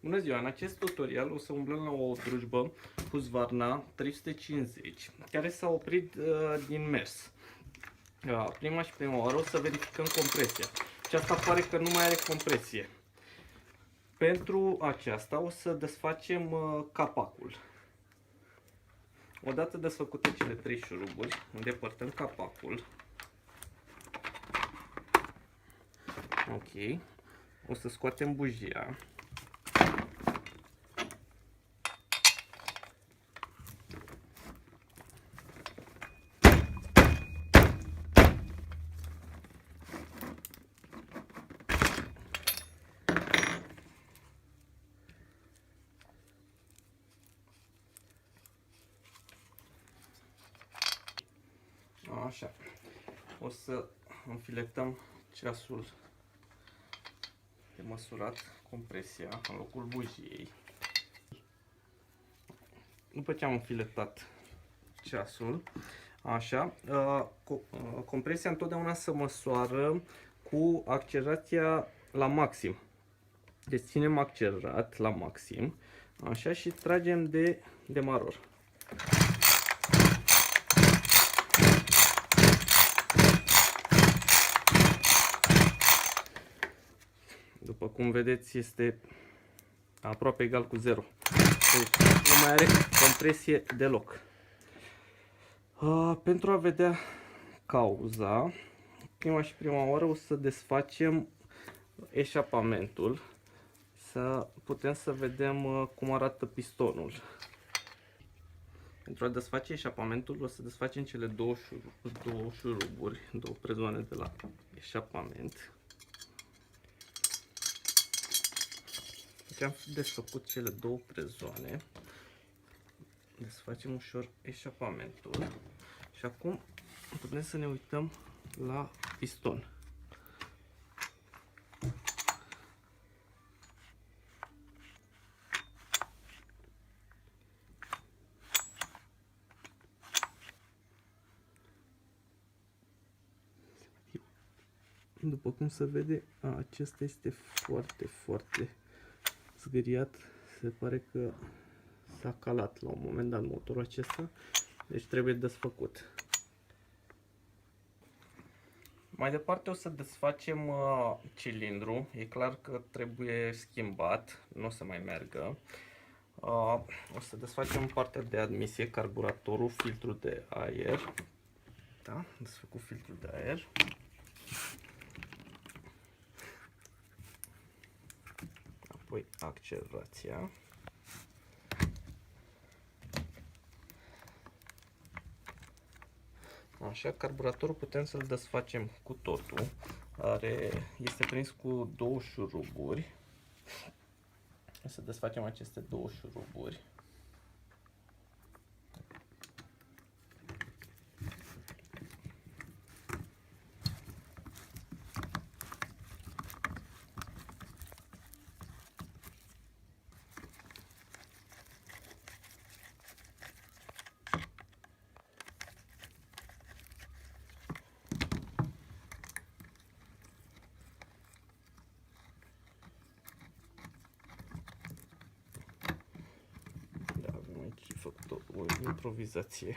Bună ziua! În acest tutorial o să umblăm la o drujbă Husqvarna 350 care s-a oprit din mers. Prima oară o să verificăm compresia. Aceasta pare că nu mai are compresie. Pentru aceasta o să desfacem capacul. Odată desfăcute cele 3 șuruburi, îndepărtăm capacul. Ok. O să scoatem bujia. Așa. O să înfiletăm ceasul de măsurat, compresia, în locul bujiei. După ce am înfiletat ceasul, așa, compresia întotdeauna se măsoară cu accelerația la maxim. Deci ținem accelerat la maxim, așa, și tragem de demaror. După cum vedeți, este aproape egal cu 0. Deci nu mai are compresie deloc. Pentru a vedea cauza, prima oară o să desfacem eșapamentul, să putem să vedem cum arată pistonul. Pentru a desface eșapamentul o să desfacem cele două șuruburi, două prezoane de la eșapament. Deci am desfăcut cele două prezoane, desfacem ușor eșapamentul și acum putem să ne uităm la piston. După cum se vede, acesta este foarte zgâriat. Se pare că s-a calat la un moment dat motorul acesta, deci trebuie desfăcut. Mai departe o să desfacem cilindrul. E clar că trebuie schimbat, nu o să mai meargă. O să desfacem partea de admisie, carburatorul, filtrul de aer. Da, desfăcut filtrul de aer. Apoi accelerația. Așa, carburatorul putem să-l desfacem cu totul. Este prins cu două șuruburi. O să desfacem aceste două șuruburi. Făcut o improvizație,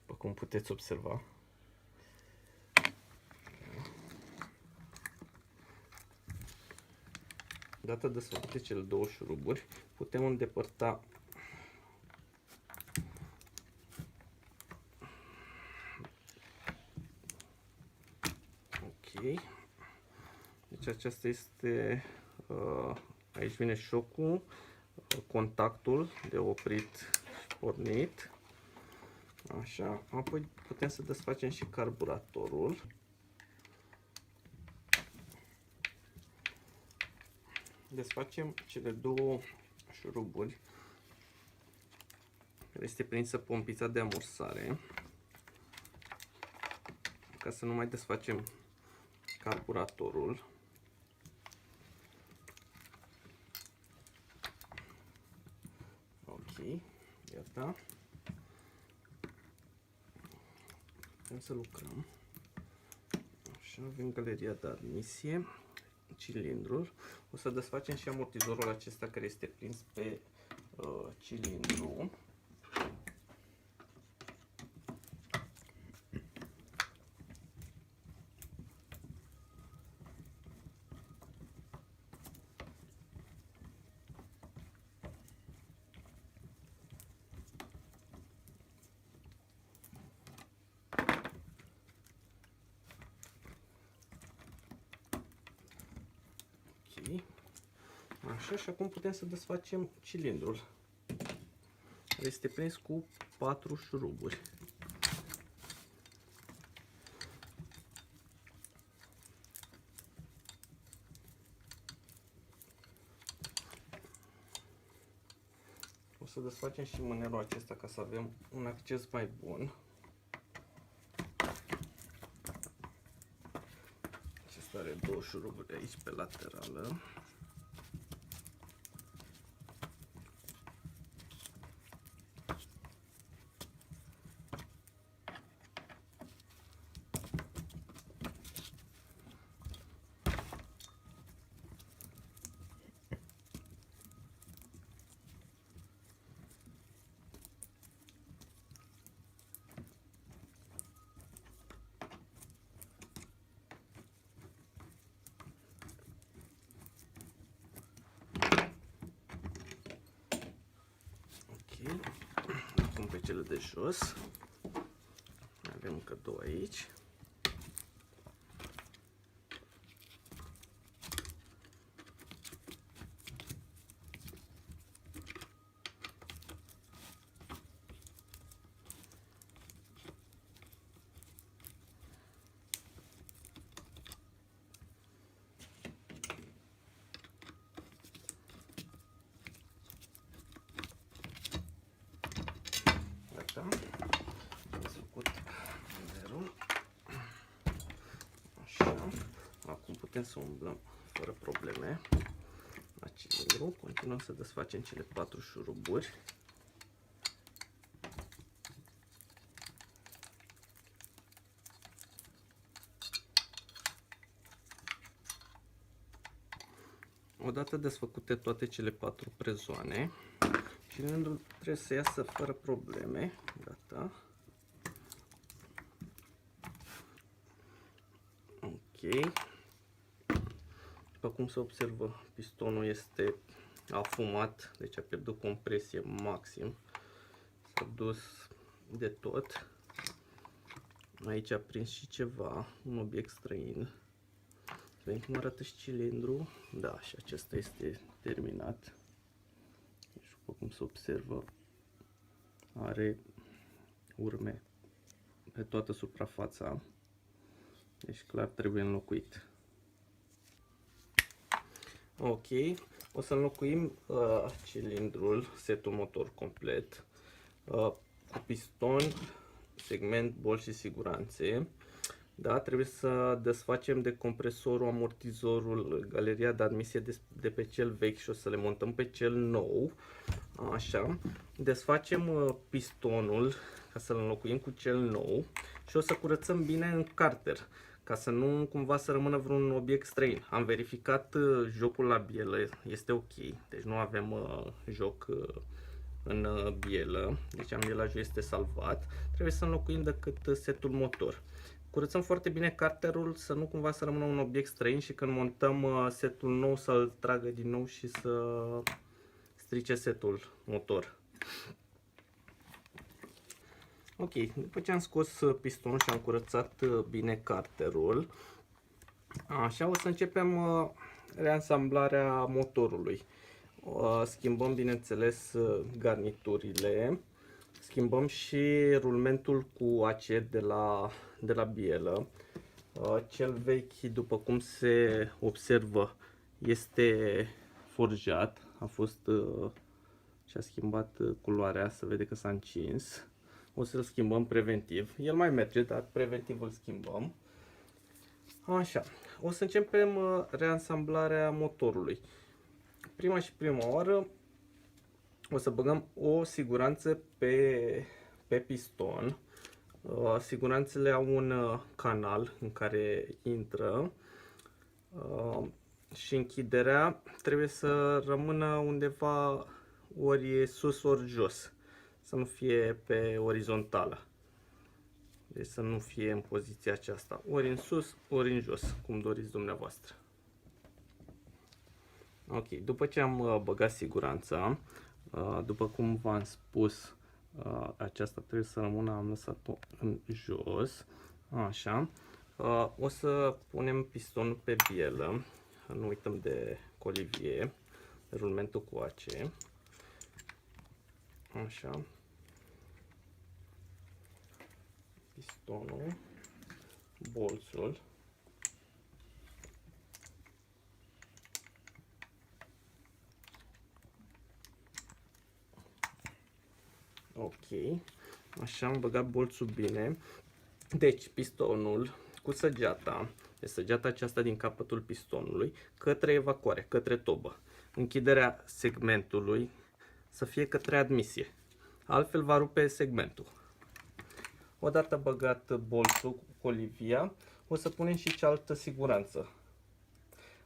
după cum puteți observa. Odată desfăcute cele două șuruburi, putem îndepărta ok. Deci aceasta este aici vine șocul, contactul de oprit și pornit. Așa, apoi putem să desfacem și carburatorul. Desfacem cele două șuruburi care este prinsă pompița de amorsare, ca să nu mai desfacem carburatorul. Ok, gata. Putem să lucrăm. Așa, avem galeria de admisie, cilindrul. O să desfacem și amortizorul acesta care este prins pe cilindru. Așa, și acum putem să desfacem cilindrul. Este prins cu 4 șuruburi. O să desfacem și mânerul acesta ca să avem un acces mai bun. Acesta are 2 șuruburi aici pe laterală. Acum pe cele de jos. Avem încă 2 aici. Gata. Ați făcut modelul. Așa. Acum putem să umblăm fără probleme la cilindru. Continuăm să desfacem cele 4 șuruburi. Odată desfăcute toate cele 4 prezoane, cilindrul trebuie să iasă fără probleme. Gata. Ok. După cum se observă, pistonul este afumat, deci a pierdut compresie maxim. S-a dus de tot. Aici a prins și ceva, un obiect străin. Vedem cum arată și cilindru. Da, și acesta este terminat. Deci, după cum se observă, are urme pe toată suprafața. Deci clar trebuie înlocuit. Ok, o să înlocuim cilindrul, setul motor complet, cu piston, segment, bol și siguranțe. Da, trebuie să desfacem de compresorul, amortizorul, galeria de admisie de pe cel vechi și o să le montăm pe cel nou. Așa, desfacem pistonul ca să-l înlocuim cu cel nou și o să curățăm bine în carter, ca să nu cumva să rămână vreun obiect străin. Am verificat jocul la bielă, este ok, deci nu avem joc în bielă, deci ambielajul este salvat. Trebuie să înlocuim decât setul motor. Curățăm foarte bine carterul, să nu cumva să rămână un obiect străin și când montăm setul nou să-l tragă din nou și să strice setul motor. Ok, după ce am scos pistonul și am curățat bine carterul, așa o să începem reansamblarea motorului. Schimbăm bineînțeles garniturile, schimbăm și rulmentul cu acer de la bielă. Cel vechi, după cum se observă, este forjat, a fost și-a schimbat culoarea, se vede că s-a încins. O să-l schimbăm preventiv. El mai merge, dar preventiv îl schimbăm. Așa. O să începem reansamblarea motorului. Prima oară o să băgăm o siguranță pe piston. Siguranțele au un canal în care intră și închiderea trebuie să rămână undeva ori sus, ori jos, să nu fie pe orizontală. Deci să nu fie în poziția aceasta, ori în sus, ori în jos, cum doriți dumneavoastră. Ok, după ce am băgat siguranța, după cum v-am spus, aceasta trebuie să rămână, am lăsat-o în jos, așa. O să punem pistonul pe bielă, nu uităm de colivie, rulmentul cu ace, așa. Pistonul, bolțul. Ok, așa am băgat bolțul bine. Deci pistonul cu săgeata, de săgeata aceasta din capătul pistonului, către evacuare, către tobă. Închiderea segmentului să fie către admisie, altfel va rupe segmentul. Odată băgat bolțul cu colivia, o să punem și cealaltă siguranță.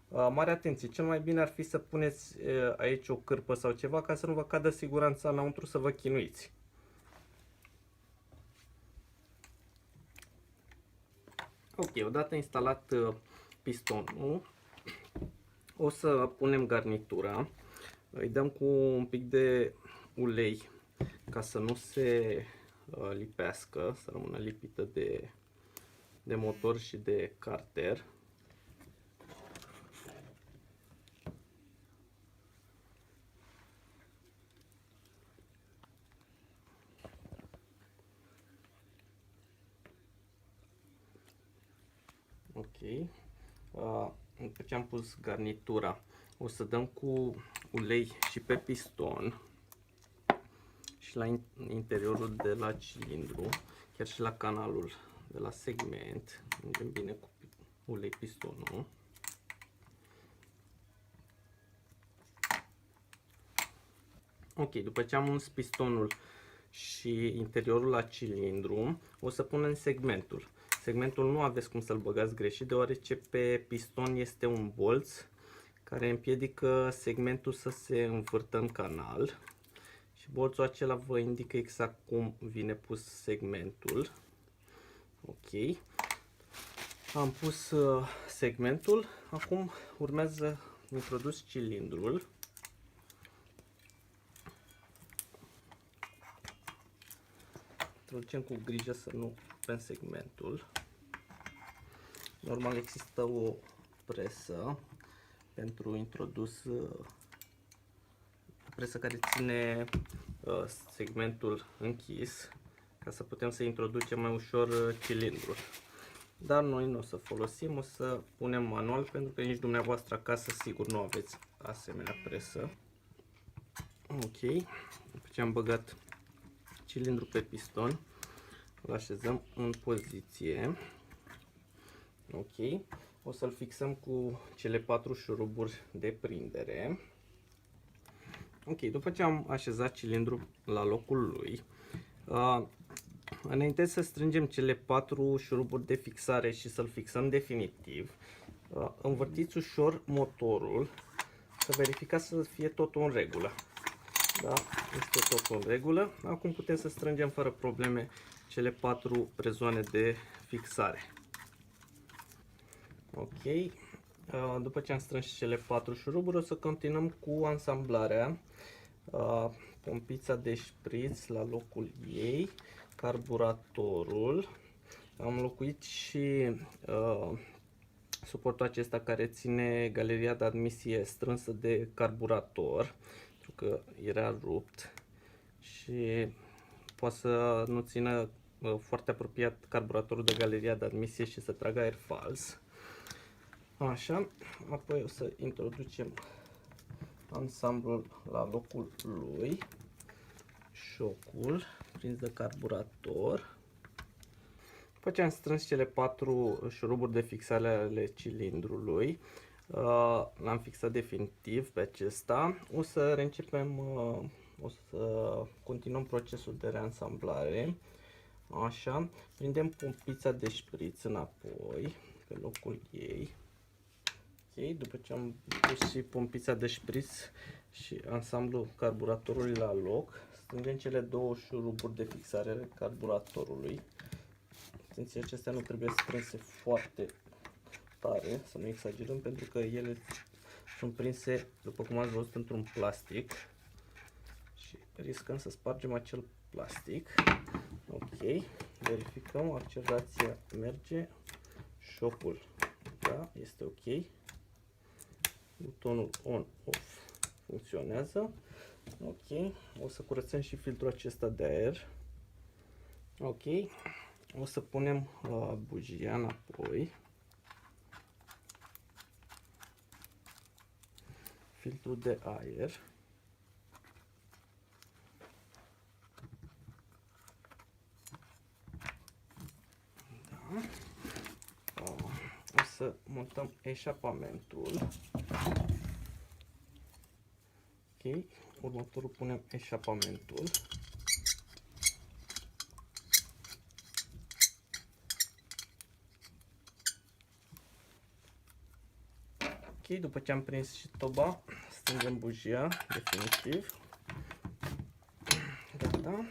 Mare atenție, cel mai bine ar fi să puneți aici o cârpă sau ceva ca să nu vă cadă siguranța înăuntru să vă chinuiți. Ok, odată instalat pistonul, o să punem garnitura, îi dăm cu un pic de ulei ca să nu se lipească, să rămână lipită de motor și de carter. Ok, după ce am pus garnitura, o să dăm cu ulei și pe piston și la interiorul de la cilindru, chiar și la canalul de la segment. Ungem bine cu ulei pistonul. Ok, după ce am uns pistonul și interiorul la cilindru, o să punem segmentul. Segmentul nu aveți cum să-l băgați greșit, deoarece pe piston este un bolț care împiedică segmentul să se învârtă în canal. Și bolțul acela vă indică exact cum vine pus segmentul. Ok. Am pus segmentul. Acum urmează introdus cilindrul. Introducem cu grijă să nu rupem segmentul. Normal există o presă pentru introdus, presă care ține segmentul închis, ca să putem să introducem mai ușor cilindrul. Dar noi nu o să folosim, o să punem manual, pentru că nici dumneavoastră acasă sigur nu aveți asemenea presă. Ok, după ce am băgat cilindrul pe piston, îl așezăm în poziție. Ok, o să-l fixăm cu cele 4 șuruburi de prindere. Ok, după ce am așezat cilindrul la locul lui, înainte să strângem cele 4 șuruburi de fixare și să-l fixăm definitiv, învârtiți ușor motorul să verificați să fie totul în regulă. Da, este totul în regulă. Acum putem să strângem fără probleme cele 4 prezoane de fixare. Ok, după ce am strâns cele 4 șuruburi, o să continuăm cu ansamblarea. Pompița de șpriț la locul ei, carburatorul. Am înlocuit și suportul acesta care ține galeria de admisie strânsă de carburator, pentru că era rupt și poate să nu țină foarte apropiat carburatorul de galeria de admisie și să tragă aer fals. Așa, apoi o să introducem ansamblul la locul lui, șocul prins de carburator. După ce am strâns cele 4 șuruburi de fixare ale cilindrului, l-am fixat definitiv pe acesta, o să reîncepem, o să continuăm procesul de reansamblare. Așa, prindem pompița de șpriț înapoi pe locul ei. Ok, după ce am pus și pompița de șpriț și ansamblul carburatorului la loc, strângem cele două șuruburi de fixare ale carburatorului. Atenție, acestea nu trebuie strânse foarte tare, să nu exagerăm, pentru că ele sunt prinse, după cum ați văzut, într-un plastic și riscăm să spargem acel plastic. Ok, verificăm, accelerația merge, șocul, da, este ok, butonul on-off funcționează. Ok, o să curățăm și filtrul acesta de aer. Ok, o să punem bujia înapoi, filtrul de aer. Da. O să montăm eșapamentul. Ok, următorul punem eșapamentul. Ok, după ce am prins și toba, strângem bujia definitiv. Gata.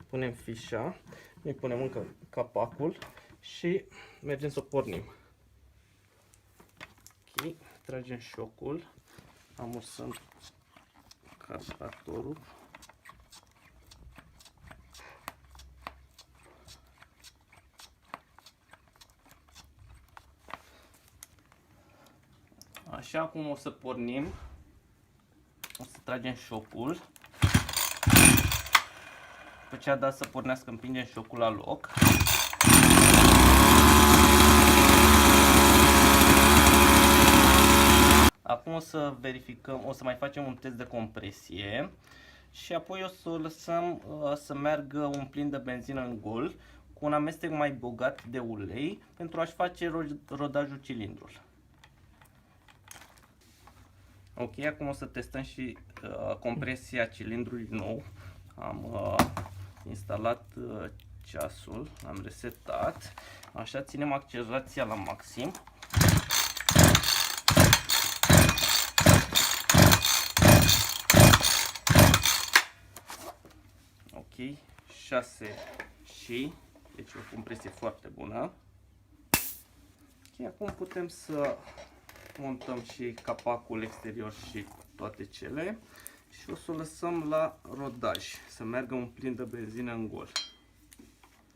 Punem fișa, îi punem încă capacul și mergem să o pornim. Ok, tragem șocul, amursăm carburatorul. Așa cum o să pornim, o să tragem șocul. După ce a dat să pornească, împingem șocul la loc. Acum o să verificăm, o să mai facem un test de compresie și apoi o să o lăsăm să meargă un plin de benzină în gol cu un amestec mai bogat de ulei pentru a-și face rodajul cilindrului. Ok, acum o să testăm și compresia cilindrului nou. Am instalat ceasul, am resetat, așa ținem accelerația la maxim. Ok, 6 și, deci o compresie foarte bună. Ok, acum putem să montăm și capacul exterior și toate cele și o să o lăsăm la rodaj, să meargă un plin de benzină în gol.